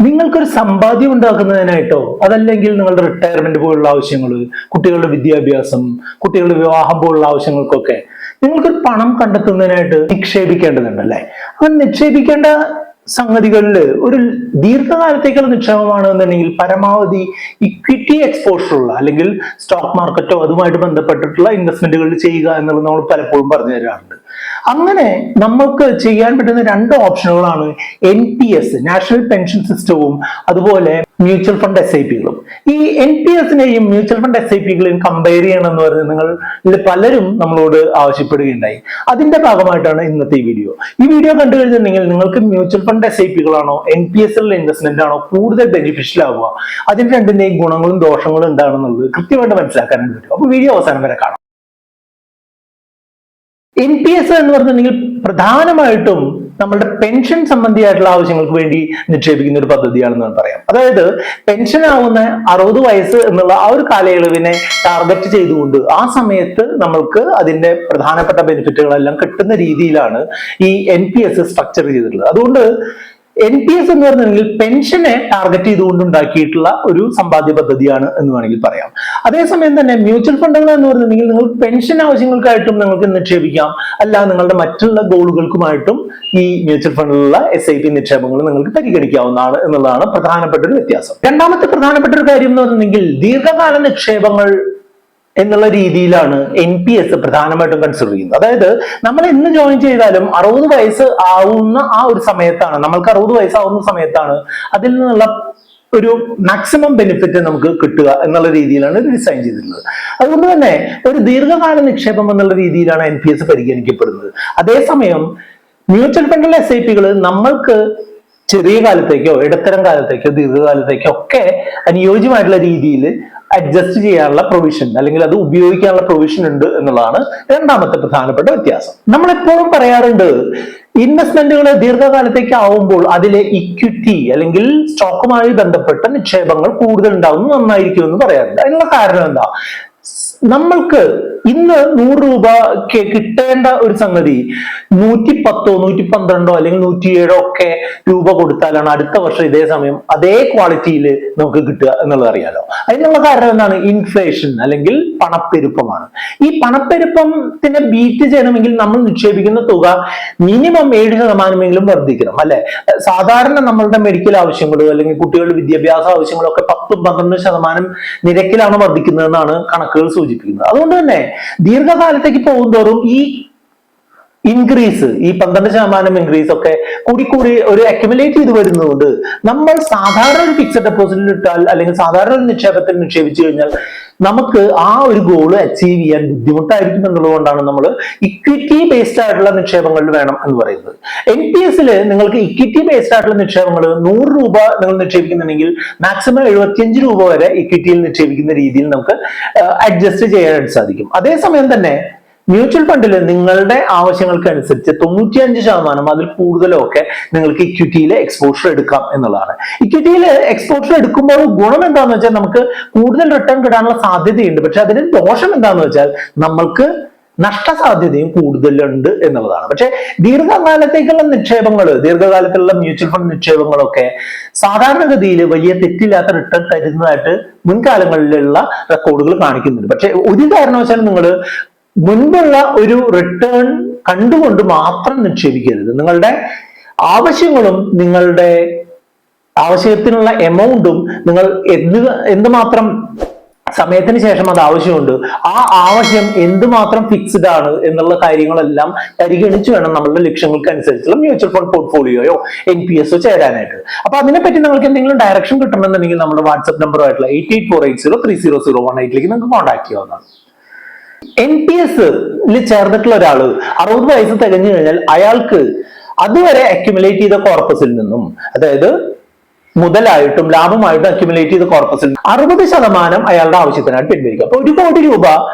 നിങ്ങൾക്കൊരു സമ്പാദ്യം ഉണ്ടാക്കുന്നതിനായിട്ടോ അതല്ലെങ്കിൽ നിങ്ങളുടെ റിട്ടയർമെന്റ് പോലുള്ള ആവശ്യങ്ങൾ, കുട്ടികളുടെ വിദ്യാഭ്യാസം, കുട്ടികളുടെ വിവാഹം പോലുള്ള ആവശ്യങ്ങൾക്കൊക്കെ നിങ്ങൾക്കൊരു പണം കണ്ടെത്തുന്നതിനായിട്ട് നിക്ഷേപിക്കേണ്ടതുണ്ട് അല്ലെ? ആ നിക്ഷേപിക്കേണ്ട സംഗതികളിൽ ഒരു ദീർഘകാലത്തേക്കുള്ള നിക്ഷേപമാണ് എന്നുണ്ടെങ്കിൽ പരമാവധി ഇക്വിറ്റി എക്സ്പോഷർ ഉള്ള അല്ലെങ്കിൽ സ്റ്റോക്ക് മാർക്കറ്റോ അതുമായിട്ട് ബന്ധപ്പെട്ടിട്ടുള്ള ഇൻവെസ്റ്റ്മെന്റുകളിൽ ചെയ്യുക എന്നുള്ളത് നമ്മൾ പലപ്പോഴും പറഞ്ഞു തരാറുണ്ട്. അങ്ങനെ നമ്മൾക്ക് ചെയ്യാൻ പറ്റുന്ന രണ്ട് ഓപ്ഷനുകളാണ് NPS, നാഷണൽ പെൻഷൻ സിസ്റ്റവും, അതുപോലെ മ്യൂച്വൽ ഫണ്ട് SIP-കളും. ഈ NPS-നെയും മ്യൂച്വൽ ഫണ്ട് SIP-കളെയും കമ്പയർ ചെയ്യണമെന്ന് പറഞ്ഞ് നിങ്ങൾ പലരും നമ്മളോട് ആവശ്യപ്പെടുകയുണ്ടായി. അതിന്റെ ഭാഗമായിട്ടാണ് ഇന്നത്തെ ഈ വീഡിയോ കണ്ടു കഴിഞ്ഞിട്ടുണ്ടെങ്കിൽ നിങ്ങൾക്ക് മ്യൂച്വൽ ഫണ്ട് SIP-കളാണോ NPS-ലുള്ള ഇൻവെസ്റ്റ്മെന്റ് ആണോ കൂടുതൽ ബെനിഫിഷ്യൽ ആവുക, അതിന് രണ്ടിന്റെയും ഗുണങ്ങളും ദോഷങ്ങളും എന്താണെന്നുള്ളത് കൃത്യമായിട്ട് മനസ്സിലാക്കാനായിട്ട് പറ്റും. അപ്പൊ വീഡിയോ അവസാനം വരെ കാണാം. NPS എന്ന് പറഞ്ഞിട്ടുണ്ടെങ്കിൽ പ്രധാനമായിട്ടും നമ്മളുടെ പെൻഷൻ സംബന്ധിയായിട്ടുള്ള ആവശ്യങ്ങൾക്ക് വേണ്ടി നിക്ഷേപിക്കുന്ന ഒരു പദ്ധതിയാണെന്ന് പറയാം. അതായത് പെൻഷൻ ആവുന്ന 60 വയസ്സ് എന്നുള്ള ആ ഒരു കാലയളവിനെ ടാർഗറ്റ് ചെയ്തുകൊണ്ട് ആ സമയത്ത് നമ്മൾക്ക് അതിന്റെ പ്രധാനപ്പെട്ട ബെനിഫിറ്റുകളെല്ലാം കിട്ടുന്ന രീതിയിലാണ് ഈ NPS സ്ട്രക്ചർ ചെയ്തിട്ടുള്ളത്. അതുകൊണ്ട് NPS എന്ന് പറഞ്ഞിട്ടുണ്ടെങ്കിൽ പെൻഷനെ ടാർഗറ്റ് ചെയ്തുകൊണ്ട് ഉണ്ടാക്കിയിട്ടുള്ള ഒരു സമ്പാദ്യ പദ്ധതിയാണ് എന്ന് വേണമെങ്കിൽ പറയാം. അതേസമയം തന്നെ മ്യൂച്വൽ ഫണ്ടുകൾ എന്ന് പറഞ്ഞിട്ടുണ്ടെങ്കിൽ നിങ്ങൾക്ക് പെൻഷൻ ആവശ്യങ്ങൾക്കായിട്ടും നിങ്ങൾക്ക് നിക്ഷേപിക്കാം, അല്ല നിങ്ങളുടെ മറ്റുള്ള ഗോളുകൾക്കുമായിട്ടും ഈ മ്യൂച്വൽ ഫണ്ടിലുള്ള SIP നിക്ഷേപങ്ങൾ നിങ്ങൾക്ക് പരിഗണിക്കാവുന്നതാണ് എന്നുള്ളതാണ് പ്രധാനപ്പെട്ട ഒരു വ്യത്യാസം. രണ്ടാമത്തെ പ്രധാനപ്പെട്ട ഒരു കാര്യം എന്ന് പറഞ്ഞിട്ടുണ്ടെങ്കിൽ ദീർഘകാല നിക്ഷേപങ്ങൾ എന്നുള്ള രീതിയിലാണ് NPS പ്രധാനമായിട്ടും കൺസിഡർ ചെയ്യുന്നത്. അതായത് നമ്മൾ എന്ന് ജോയിൻ ചെയ്താലും 60 വയസ്സ് ആവുന്ന ആ ഒരു സമയത്താണ്, നമ്മൾക്ക് 60 വയസ്സാവുന്ന സമയത്താണ് അതിൽ നിന്നുള്ള ഒരു മാക്സിമം ബെനിഫിറ്റ് നമുക്ക് കിട്ടുക എന്നുള്ള രീതിയിലാണ് ഇത് ഡിസൈൻ ചെയ്തിട്ടുള്ളത്. അതുകൊണ്ട് തന്നെ ഒരു ദീർഘകാല നിക്ഷേപം എന്നുള്ള രീതിയിലാണ് NPS പരിഗണിക്കപ്പെടുന്നത്. അതേസമയം മ്യൂച്വൽ ഫണ്ടിലെ SIP-കൾ നമ്മൾക്ക് ചെറിയ കാലത്തേക്കോ ഇടത്തരം കാലത്തേക്കോ ദീർഘകാലത്തേക്കോ ഒക്കെ അനുയോജ്യമായിട്ടുള്ള രീതിയിൽ അഡ്ജസ്റ്റ് ചെയ്യാനുള്ള പ്രൊവിഷൻ അല്ലെങ്കിൽ അത് ഉപയോഗിക്കാനുള്ള പ്രൊവിഷൻ ഉണ്ട് എന്നുള്ളതാണ് രണ്ടാമത്തെ പ്രധാനപ്പെട്ട വ്യത്യാസം. നമ്മൾ എപ്പോഴും പറയാറുണ്ട് ഇൻവെസ്റ്റ്മെന്റുകൾ ദീർഘകാലത്തേക്ക് ആവുമ്പോൾ അതിലെ ഇക്വിറ്റി അല്ലെങ്കിൽ സ്റ്റോക്കുമായി ബന്ധപ്പെട്ട നിക്ഷേപങ്ങൾ കൂടുതൽ ഉണ്ടാവുന്നത് നന്നായിരിക്കും എന്ന് പറയാറുണ്ട്. അതിനുള്ള കാരണം എന്താ? നമ്മൾക്ക് ഇന്ന് 100 രൂപയ്ക്ക് കിട്ടേണ്ട ഒരു സംഗതി 110, 112 അല്ലെങ്കിൽ 107 ഒക്കെ രൂപ കൊടുത്താലാണ് അടുത്ത വർഷം ഇതേ സമയം അതേ ക്വാളിറ്റിയിൽ നമുക്ക് കിട്ടുക എന്നുള്ളത് അറിയാലോ. അതിനുള്ള കാരണം എന്താണ്? ഇൻഫ്ലേഷൻ അല്ലെങ്കിൽ പണപ്പെരുപ്പമാണ്. ഈ പണപ്പെരുപ്പത്തിനെ ബീറ്റ് ചെയ്യണമെങ്കിൽ നമ്മൾ നിക്ഷേപിക്കുന്ന തുക മിനിമം 7% വർദ്ധിക്കണം അല്ലെ? സാധാരണ നമ്മളുടെ മെഡിക്കൽ ആവശ്യങ്ങളോ അല്ലെങ്കിൽ കുട്ടികളുടെ വിദ്യാഭ്യാസ ആവശ്യങ്ങളോ ഒക്കെ 10-12% നിരക്കിലാണ് വർദ്ധിക്കുന്നതെന്നാണ് കണക്കുകൾ സൂചിപ്പിക്കുന്നത്. അതുകൊണ്ട് തന്നെ ദീർഘകാലത്തേക്ക് പോകുന്തോറും ഈ ഇൻക്രീസ്, ഈ 12% ഇൻക്രീസ് ഒക്കെ കൂടി ഒരു അക്യുമുലേറ്റ് ചെയ്ത് വരുന്നതുകൊണ്ട് നമ്മൾ സാധാരണ ഒരു ഫിക്സഡ് ഡെപ്പോസിറ്റിൽ ഇട്ടാൽ അല്ലെങ്കിൽ സാധാരണ ഒരു നിക്ഷേപത്തിൽ നിക്ഷേപിച്ചു കഴിഞ്ഞാൽ നമുക്ക് ആ ഒരു ഗോള് അച്ചീവ് ചെയ്യാൻ ബുദ്ധിമുട്ടായിരിക്കും എന്നുള്ളതുകൊണ്ടാണ് നമ്മൾ ഇക്വിറ്റി ബേസ്ഡ് ആയിട്ടുള്ള നിക്ഷേപങ്ങളിൽ വേണം എന്ന് പറയുന്നത്. NPS-ൽ നിങ്ങൾക്ക് ഇക്വിറ്റി ബേസ്ഡ് ആയിട്ടുള്ള നിക്ഷേപങ്ങൾ 100 രൂപ നിങ്ങൾ നിക്ഷേപിക്കുന്നുണ്ടെങ്കിൽ മാക്സിമം 75 രൂപ വരെ ഇക്വിറ്റിയിൽ നിക്ഷേപിക്കുന്ന രീതിയിൽ നമുക്ക് അഡ്ജസ്റ്റ് ചെയ്യാനായിട്ട് സാധിക്കും. അതേസമയം തന്നെ മ്യൂച്വൽ ഫണ്ടിൽ നിങ്ങളുടെ ആവശ്യങ്ങൾക്ക് അനുസരിച്ച് 95% അതിൽ കൂടുതലോ ഒക്കെ നിങ്ങൾക്ക് ഇക്വിറ്റിയിലെ എക്സ്പോഷർ എടുക്കാം എന്നുള്ളതാണ്. ഇക്വിറ്റിയിലെ എക്സ്പോഷർ എടുക്കുമ്പോൾ ഗുണം എന്താന്ന് വെച്ചാൽ നമുക്ക് കൂടുതൽ റിട്ടേൺ കിട്ടാനുള്ള സാധ്യതയുണ്ട്. പക്ഷെ അതിന് ദോഷം എന്താന്ന് വെച്ചാൽ നമ്മൾക്ക് നഷ്ടസാധ്യതയും കൂടുതലുണ്ട് എന്നുള്ളതാണ്. പക്ഷെ ദീർഘകാലത്തേക്കുള്ള നിക്ഷേപങ്ങൾ, ദീർഘകാലത്തുള്ള മ്യൂച്വൽ ഫണ്ട് നിക്ഷേപങ്ങളൊക്കെ സാധാരണഗതിയിൽ വലിയ തെറ്റില്ലാത്ത റിട്ടേൺ തരുന്നതായിട്ട് മുൻകാലങ്ങളിലുള്ള റെക്കോർഡുകൾ കാണിക്കുന്നുണ്ട്. പക്ഷെ ഒരു കാരണവശാലും നിങ്ങൾ മുൻപുള്ള ഒരു റിട്ടേൺ കണ്ടുകൊണ്ട് മാത്രം നിക്ഷേപിക്കരുത്. നിങ്ങളുടെ ആവശ്യങ്ങളും നിങ്ങളുടെ ആവശ്യത്തിനുള്ള എമൗണ്ടും നിങ്ങൾ എന്തുമാത്രം സമയത്തിന് ശേഷം അത് ആവശ്യമുണ്ട്, ആ ആവശ്യം എന്തുമാത്രം ഫിക്സ്ഡ് ആണ് എന്നുള്ള കാര്യങ്ങളെല്ലാം പരിഗണിച്ച് വേണം നമ്മളുടെ ലക്ഷ്യങ്ങൾക്ക് അനുസരിച്ചുള്ള മ്യൂച്വൽ ഫണ്ട് പോർട്ട്ഫോളിയോയോ NPS-ഓ ചേരാനായിട്ട്. അപ്പൊ അതിനെപ്പറ്റി നിങ്ങൾക്ക് എന്തെങ്കിലും ഡയറക്ഷൻ കിട്ടണമെന്നുണ്ടെങ്കിൽ നമ്മുടെ വാട്സ്ആപ്പ് നമ്പറുമായിട്ടുള്ള 8848030018 നിങ്ങൾക്ക് കോൺടാക്ട് ചെയ്യാവുന്നതാണ്. NPS-ൽ ചേർന്നിട്ടുള്ള ഒരാള് 60 വയസ്സ് തികഞ്ഞു കഴിഞ്ഞാൽ അയാൾക്ക് അതുവരെ അക്യുമുലേറ്റ് ചെയ്ത കോർപ്പസിൽ നിന്നും, അതായത് മുതലായിട്ടും ലാഭമായിട്ടും അക്യുമുലേറ്റ് ചെയ്ത കോർപ്പസിൽ 60% അയാളുടെ ആവശ്യത്തിനായിട്ട് പിൻവലിക്കുക. അപ്പൊ 1 കോടി രൂപ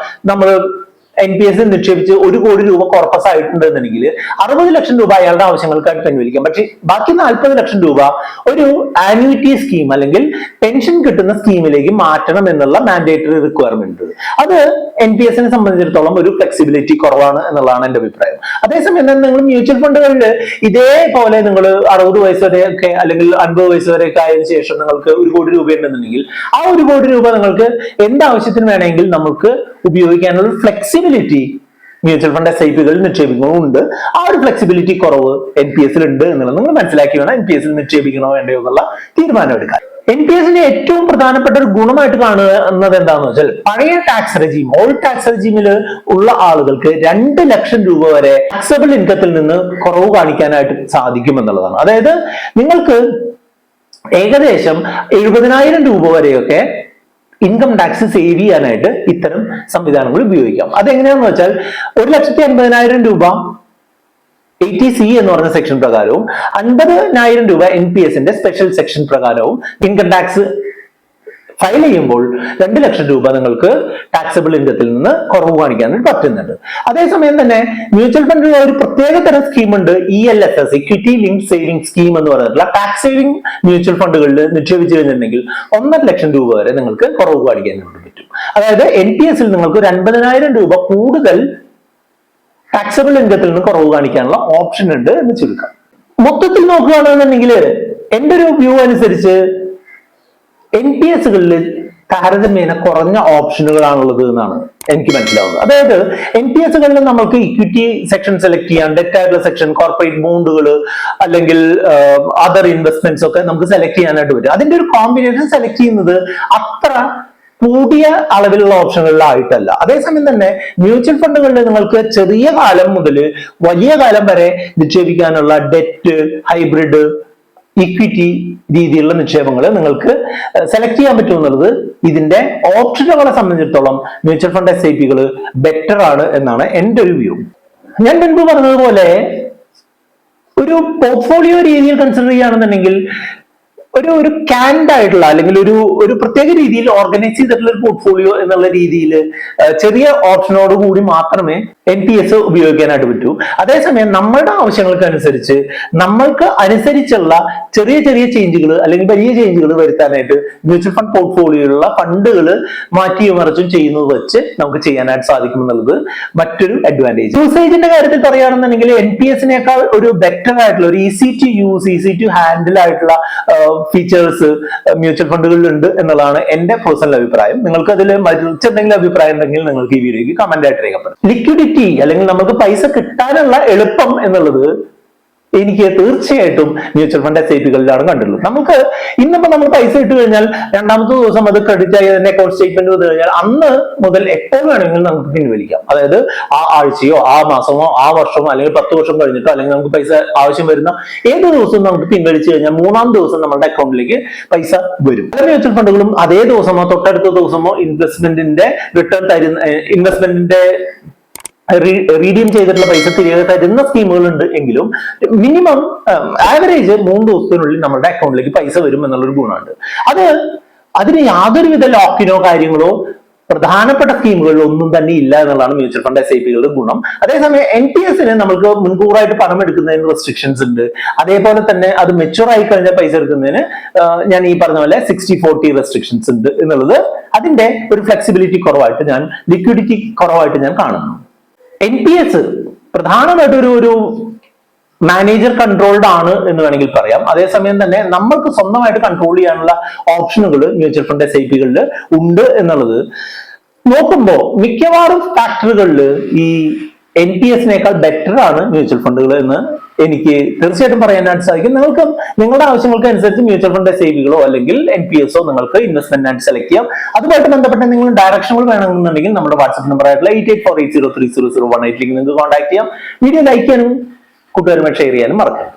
നമ്മൾ NPS നിക്ഷേപിച്ച് 1 കോടി രൂപ കോർപ്പസ് ആയിട്ടുണ്ടെന്നുണ്ടെങ്കിൽ 60 ലക്ഷം രൂപ അയാളുടെ ആവശ്യങ്ങൾക്കായിട്ട് പിൻവലിക്കാം. പക്ഷെ ബാക്കി 40 ലക്ഷം രൂപ ഒരു ആന്യൂറ്റി സ്കീം അല്ലെങ്കിൽ പെൻഷൻ കിട്ടുന്ന സ്കീമിലേക്ക് മാറ്റണം എന്നുള്ള മാൻഡേറ്ററി റിക്വയർമെന്റ്. അത് NPS സംബന്ധിച്ചിടത്തോളം ഒരു ഫ്ലെക്സിബിലിറ്റി കുറവാണ് എന്നുള്ളതാണ് എന്റെ അഭിപ്രായം. അതേസമയം തന്നെ നിങ്ങൾ മ്യൂച്വൽ ഫണ്ടുകളിൽ ഇതേപോലെ നിങ്ങൾ 60 വയസ്സ് വരെയൊക്കെ അല്ലെങ്കിൽ 50 വയസ്സ് വരെയൊക്കെ ആയതിനു ശേഷം നിങ്ങൾക്ക് 1 കോടി രൂപ ഉണ്ടെന്നുണ്ടെങ്കിൽ ആ 1 കോടി രൂപ നിങ്ങൾക്ക് എന്താവശ്യത്തിന് വേണമെങ്കിൽ നമുക്ക് ഉപയോഗിക്കാനുള്ള ഫ്ലെക്സിബിലിറ്റി മ്യൂച്വൽ ഫണ്ട് SIP-കളിൽ നിക്ഷേപിക്കുന്നുണ്ട്. ആ ഒരു ഫ്ലെക്സിബിലിറ്റി കുറവ് NPS ഉണ്ട് എന്നുള്ളത് നിങ്ങൾ മനസ്സിലാക്കി വേണം NPS നിക്ഷേപിക്കണോ വേണ്ടയോ എന്നുള്ള തീരുമാനം എടുക്കാൻ. NPS ഏറ്റവും പ്രധാനപ്പെട്ട ഒരു ഗുണമായിട്ട് കാണുന്നത് എന്താണെന്ന് വെച്ചാൽ പഴയ ടാക്സ് റെജീം, ഓൾഡ് ടാക്സ് റെജീമിൽ ഉള്ള ആളുകൾക്ക് 2 ലക്ഷം രൂപ വരെ ടാക്സബിൾ ഇൻകത്തിൽ നിന്ന് കുറവ് കാണിക്കാനായിട്ട് സാധിക്കും എന്നുള്ളതാണ്. അതായത് നിങ്ങൾക്ക് ഏകദേശം 70,000 രൂപ വരെയൊക്കെ ഇൻകം ടാക്സ് സേവ് ചെയ്യാനായിട്ട് ഇത്തരം സംവിധാനങ്ങൾ ഉപയോഗിക്കാം. അതെങ്ങനെയാണെന്ന് വെച്ചാൽ 1,50,000 രൂപ 80C എന്ന് പറഞ്ഞ സെക്ഷൻ പ്രകാരവും 50,000 രൂപ NPS സ്പെഷ്യൽ സെക്ഷൻ പ്രകാരവും ഇൻകം ടാക്സ് ഫയൽ ചെയ്യുമ്പോൾ 2 ലക്ഷം രൂപ നിങ്ങൾക്ക് ടാക്സബിൾ ഇൻകത്തിൽ നിന്ന് കുറവ് കാണിക്കാനായിട്ട് പറ്റുന്നുണ്ട്. അതേസമയം തന്നെ മ്യൂച്വൽ ഫണ്ടിൽ ഒരു പ്രത്യേക തരം സ്കീമുണ്ട്, ELSS, equity link saving scheme എന്ന് പറഞ്ഞിട്ടുള്ള ടാക്സ് സേവിംഗ് മ്യൂച്വൽ ഫണ്ടുകളിൽ നിക്ഷേപിച്ചു കഴിഞ്ഞിട്ടുണ്ടെങ്കിൽ 1.5 ലക്ഷം രൂപ വരെ നിങ്ങൾക്ക് കുറവ് കാണിക്കാനായിട്ട് പറ്റും. അതായത് NPS നിങ്ങൾക്ക് ഒരു 50,000 രൂപ കൂടുതൽ ടാക്സബിൾ ഇൻകത്തിൽ നിന്ന് കുറവ് കാണിക്കാനുള്ള ഓപ്ഷൻ ഉണ്ട് എന്ന് ചുരുക്കം. മൊത്തത്തിൽ നോക്കുകയാണെന്നുണ്ടെങ്കിൽ എന്റെ ഒരു വ്യൂ അനുസരിച്ച് NPS-കളിൽ താരതമ്യേന കുറഞ്ഞ ഓപ്ഷനുകളാണുള്ളത് എന്നാണ് എനിക്ക് മനസ്സിലാവുന്നത്. അതായത് NPS-കളിൽ നമുക്ക് ഇക്വിറ്റി സെക്ഷൻ സെലക്ട് ചെയ്യാം, ഡെറ്റ് ആയിട്ടുള്ള സെക്ഷൻ, കോർപ്പറേറ്റ് ബോണ്ടുകൾ അല്ലെങ്കിൽ അതർ ഇൻവെസ്റ്റ്മെന്റ്സ് ഒക്കെ നമുക്ക് സെലക്ട് ചെയ്യാനായിട്ട് പറ്റും. അതിന്റെ ഒരു കോമ്പിനേഷൻ സെലക്ട് ചെയ്യുന്നത് അത്ര കൂടിയ അളവിലുള്ള ഓപ്ഷനുകളിലായിട്ടല്ല. അതേസമയം തന്നെ മ്യൂച്വൽ ഫണ്ടുകളിൽ നിങ്ങൾക്ക് ചെറിയ കാലം മുതൽ വലിയ കാലം വരെ നിക്ഷേപിക്കാനുള്ള ഡെറ്റ്, ഹൈബ്രിഡ്, ഇക്വിറ്റി രീതിയിലുള്ള നിക്ഷേപങ്ങൾ നിങ്ങൾക്ക് സെലക്ട് ചെയ്യാൻ പറ്റും എന്നുള്ളത് ഇതിന്റെ ഓപ്ഷനുകളെ സംബന്ധിച്ചിടത്തോളം മ്യൂച്വൽ ഫണ്ട് SIP-കൾ ബെറ്റർ ആണ് എന്നാണ് എൻ്റെ ഒരു വ്യൂ. ഞാൻ മുൻപ് പറഞ്ഞതുപോലെ ഒരു പോർട്ട്ഫോളിയോ രീതിയിൽ കൺസിഡർ ചെയ്യുകയാണെന്നുണ്ടെങ്കിൽ ഒരു ക്യാൻഡ് ആയിട്ടുള്ള അല്ലെങ്കിൽ ഒരു പ്രത്യേക രീതിയിൽ ഓർഗനൈസ് ചെയ്തിട്ടുള്ള ഒരു പോർട്ട്ഫോളിയോ എന്നുള്ള രീതിയിൽ ചെറിയ ഓപ്ഷനോട് കൂടി മാത്രമേ NPS ഉപയോഗിക്കാനായിട്ട് പറ്റൂ. അതേസമയം നമ്മളുടെ ആവശ്യങ്ങൾക്ക് അനുസരിച്ച് നമ്മൾക്ക് അനുസരിച്ചുള്ള ചെറിയ ചെറിയ ചേഞ്ചുകൾ അല്ലെങ്കിൽ വലിയ ചേഞ്ചുകൾ വരുത്താനായിട്ട് മ്യൂച്വൽ ഫണ്ട് പോർട്ട്ഫോളിയോയിലുള്ള ഫണ്ടുകൾ മാറ്റിയും മറിച്ചും ചെയ്യുന്നത് വെച്ച് നമുക്ക് ചെയ്യാനായിട്ട് സാധിക്കും എന്നുള്ളത് മറ്റൊരു അഡ്വാൻറ്റേജ്. യൂസേജിന്റെ കാര്യത്തിൽ പറയുകയാണെന്നുണ്ടെങ്കിൽ NPS-നേക്കാൾ ഒരു ബെറ്റർ ആയിട്ടുള്ള ഒരു easy to use, easy to handle ആയിട്ടുള്ള ഫീച്ചേഴ്സ് മ്യൂച്വൽ ഫണ്ടുകളിൽ ഉണ്ട് എന്നുള്ളതാണ് എന്റെ പേഴ്സണൽ അഭിപ്രായം. നിങ്ങൾക്ക് അതിൽ മറ്റെന്തെങ്കിലും അഭിപ്രായം ഉണ്ടെങ്കിൽ നിങ്ങൾക്ക് ഈ വീഡിയോയ്ക്ക് കമന്റ് ആയിട്ട് രേഖപ്പെടുത്തും. ലിക്വിഡിറ്റി അല്ലെങ്കിൽ നമുക്ക് പൈസ കിട്ടാനുള്ള എളുപ്പം എന്നുള്ളത് എനിക്ക് തീർച്ചയായിട്ടും മ്യൂച്വൽ ഫണ്ട് SIP-കളിലാണ് കണ്ടുള്ളത്. നമുക്ക് ഇന്നിപ്പോ നമ്മൾ പൈസ ഇട്ട് കഴിഞ്ഞാൽ രണ്ടാമത്തെ ദിവസം അത് ക്രെഡിറ്റ് ആയി അതിന്റെ അക്കൗണ്ട് സ്റ്റേറ്റ്മെന്റ് വന്നു കഴിഞ്ഞാൽ അന്ന് മുതൽ എപ്പോൾ വേണമെങ്കിലും നമുക്ക് പിൻവലിക്കാം. അതായത് ആ ആഴ്ചയോ ആ മാസമോ ആ വർഷമോ അല്ലെങ്കിൽ 10 വർഷം കഴിഞ്ഞിട്ടോ അല്ലെങ്കിൽ നമുക്ക് പൈസ ആവശ്യം വരുന്ന ഏത് ദിവസവും നമുക്ക് പിൻവലിച്ചു കഴിഞ്ഞാൽ 3-ാം ദിവസം നമ്മുടെ അക്കൗണ്ടിലേക്ക് പൈസ വരും. പല മ്യൂച്വൽ ഫണ്ടുകളും അതേ ദിവസമോ തൊട്ടടുത്ത ദിവസമോ ഇൻവെസ്റ്റ്മെന്റിന്റെ റിട്ടേൺ തരുന്ന ഇൻവെസ്റ്റ്മെന്റിന്റെ റീഡീം ചെയ്തിട്ടുള്ള പൈസ തിരികെ തരുന്ന സ്കീമുകളുണ്ട് എങ്കിലും മിനിമം ആവറേജ് 3 ദിവസത്തിനുള്ളിൽ നമ്മുടെ അക്കൗണ്ടിലേക്ക് പൈസ വരും എന്നുള്ളൊരു ഗുണമുണ്ട്. അതിന് യാതൊരുവിധ ലോക്കിനോ കാര്യങ്ങളോ പ്രധാനപ്പെട്ട സ്കീമുകളിൽ ഒന്നും തന്നെ ഇല്ല എന്നുള്ളതാണ് മ്യൂച്വൽ ഫണ്ട് SIP-കളുടെ ഗുണം. അതേസമയം NPS-ന് നമുക്ക് മുൻകൂറായിട്ട് പണം എടുക്കുന്നതിന് റെസ്ട്രിക്ഷൻസ് ഉണ്ട്. അതേപോലെ തന്നെ അത് മെച്യൂർ ആയി കഴിഞ്ഞാൽ പൈസ എടുക്കുന്നതിന് ഞാൻ ഈ പറഞ്ഞ പോലെ 60-40 റെസ്ട്രിക്ഷൻസ് ഉണ്ട് എന്നുള്ളത് അതിന്റെ ഒരു ഫ്ലെക്സിബിലിറ്റി കുറവായിട്ട് ലിക്വിഡിറ്റി കുറവായിട്ട് ഞാൻ കാണുന്നു. NPS പ്രധാനമായിട്ട് ഒരു മാനേജർ കൺട്രോൾഡ് ആണ് എന്ന് വേണമെങ്കിൽ പറയാം. അതേസമയം തന്നെ നമ്മൾക്ക് സ്വന്തമായിട്ട് കൺട്രോൾ ചെയ്യാനുള്ള ഓപ്ഷനുകൾ മ്യൂച്വൽ ഫണ്ട് SIP-കളിൽ ഉണ്ട് എന്നുള്ളത് നോക്കുമ്പോൾ മിക്കവാറും ഫാക്ടറുകളിൽ ഈ NPS-നേക്കാൾ ബെറ്റർ ആണ് മ്യൂച്വൽ ഫണ്ടുകൾ എന്ന് എനിക്ക് തീർച്ചയായിട്ടും പറയാനായിട്ട് സാധിക്കും. നിങ്ങൾക്ക് നിങ്ങളുടെ ആവശ്യങ്ങൾക്ക് അനുസരിച്ച് മ്യൂച്വൽ ഫണ്ട് SIP-കളോ അല്ലെങ്കിൽ NPS-ഓ നിങ്ങൾക്ക് ഇൻവെസ്റ്റ്മെന്റ് ആയിട്ട് സെലക്ട് ചെയ്യാം. അതുമായിട്ട് ബന്ധപ്പെട്ട നിങ്ങൾ ഡയറക്ഷനുകൾ വേണമെന്നുണ്ടെങ്കിൽ നമ്മുടെ വാട്സ്ആപ്പ് നമ്പർ ആയിട്ടുള്ള 8848030018 നിങ്ങൾക്ക് കോൺടാക്ട് ചെയ്യാം. വീഡിയോ ലൈക്ക് ചെയ്യാനും കൂട്ടുകാരുമായി ഷെയർ ചെയ്യാനും മറക്കാം.